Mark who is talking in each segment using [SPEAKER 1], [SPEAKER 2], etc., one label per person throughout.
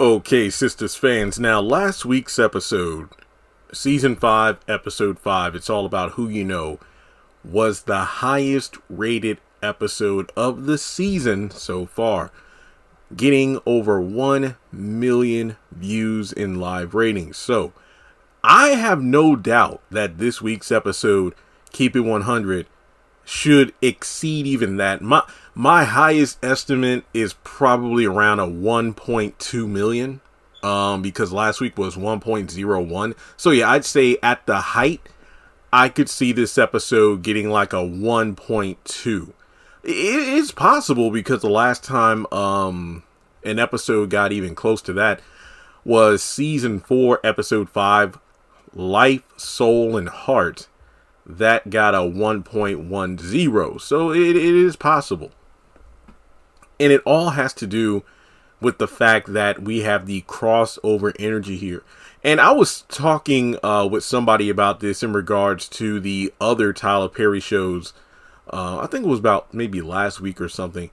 [SPEAKER 1] Okay, Sistas fans. Now, last week's episode, Season 5, Episode 5, it's all about who you know, was the highest rated episode of the season so far, getting over 1 million views in live ratings. So, I have no doubt that this week's episode, Keep It 100, should exceed even that. My highest estimate is probably around a 1.2 million, because last week was 1.01. So yeah, I'd say at the height, I could see this episode getting like a 1.2. It's possible because the last time an episode got even close to that was Season 4, Episode 5, Life, Soul, and Heart. That got a 1.10. So it is possible. And it all has to do with the fact that we have the crossover energy here. And I was talking with somebody about this in regards to the other Tyler Perry shows. I think it was about maybe last week or something.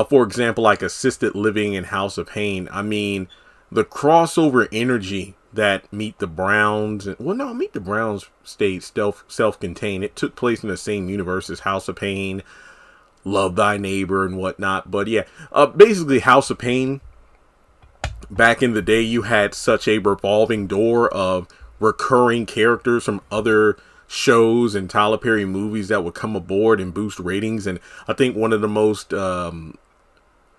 [SPEAKER 1] For example, like Assisted Living and House of Pain. I mean, the crossover energy that Meet the Browns, Meet the Browns stayed self-contained. It took place in the same universe as House of Pain, Love Thy Neighbor, and whatnot. But yeah, basically House of Pain, back in the day, you had such a revolving door of recurring characters from other shows and Tyler Perry movies that would come aboard and boost ratings. And I think one of the most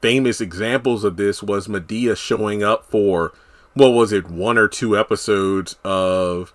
[SPEAKER 1] famous examples of this was Medea showing up for, what was it, 1 or 2 episodes of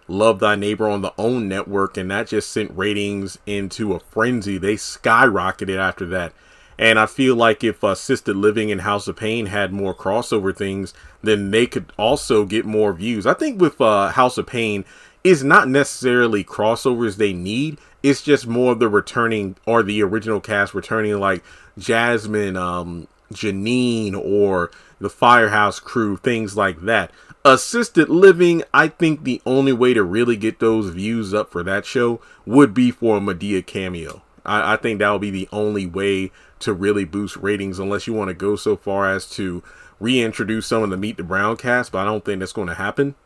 [SPEAKER 1] Love Thy Neighbor on the OWN network, and that just sent ratings into a frenzy. They skyrocketed after that. And I feel like if Assisted Living and House of Pain had more crossover things, then they could also get more views. I think with House of Pain, it's not necessarily crossovers they need. It's just more of the returning, or the original cast returning, like Jasmine, Janine, or the Firehouse Crew, things like that. Assisted Living, I think the only way to really get those views up for that show would be for a Medea cameo. I think that would be the only way to really boost ratings, unless you want to go so far as to reintroduce some of the Meet the Brown cast, but I don't think that's going to happen.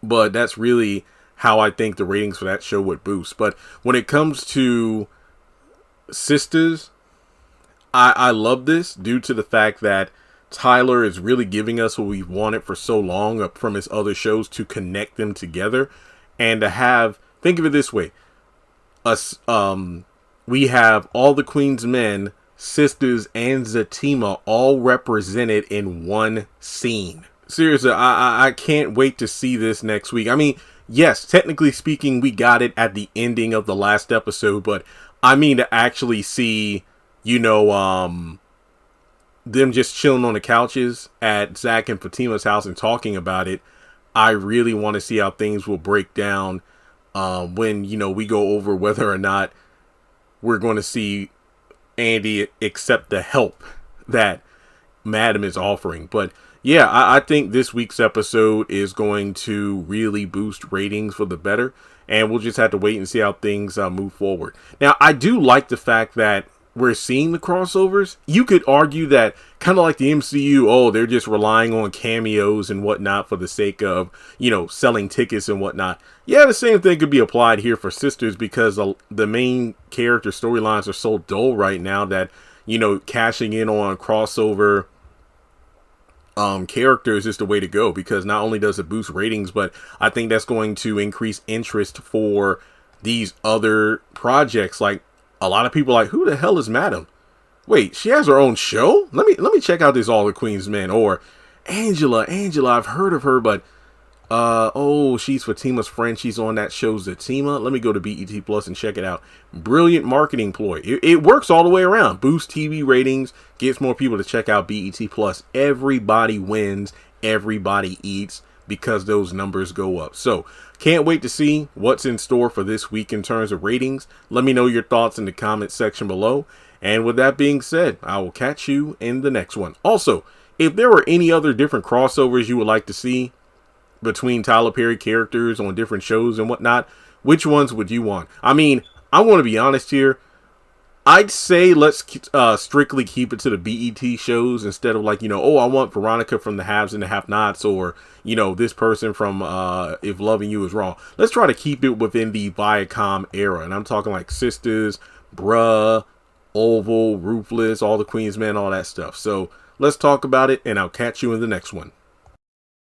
[SPEAKER 1] But that's really how I think the ratings for that show would boost. But when it comes to Sistas, I love this due to the fact that Tyler is really giving us what we've wanted for so long from his other shows, to connect them together and to have, think of it this way, we have All the Queen's Men, Sistas, and Zatima all represented in one scene. Seriously, I can't wait to see this next week. I mean, yes, technically speaking, we got it at the ending of the last episode, but I mean to actually see, them just chilling on the couches at Zach and Fatima's house and talking about it. I really want to see how things will break down when, we go over whether or not we're going to see Andy accept the help that Madam is offering. But yeah, I think this week's episode is going to really boost ratings for the better, and we'll just have to wait and see how things move forward. Now, I do like the fact that we're seeing the crossovers. You could argue that, kind of like the MCU, they're just relying on cameos and whatnot for the sake of, selling tickets and whatnot. Yeah, the same thing could be applied here for Sisters, because the main character storylines are so dull right now that, cashing in on crossover characters is the way to go, because not only does it boost ratings, but I think that's going to increase interest for these other projects. Like, a lot of people are like, who the hell is Madam? Wait, she has her own show? Let me check out this All the Queen's Men. Or Angela, I've heard of her, but she's Fatima's friend. She's on that show Zatima. Let me go to BET Plus and check it out. Brilliant marketing ploy. It works all the way around. Boosts TV ratings, gets more people to check out BET Plus. Everybody wins, everybody eats, because those numbers go up. So can't wait to see what's in store for this week in terms of ratings. Let me know your thoughts in the comment section below. And with that being said, I will catch you in the next one. Also, if there are any other different crossovers you would like to see between Tyler Perry characters on different shows and whatnot, which ones would you want? I mean, I want to be honest here. I'd say let's strictly keep it to the BET shows instead of like, oh, I want Veronica from the Haves and the Have-Nots, or, this person from If Loving You Is Wrong. Let's try to keep it within the Viacom era. And I'm talking like Sistas, Bruh, Oval, Ruthless, All the Queen's Men, all that stuff. So let's talk about it, and I'll catch you in the next one.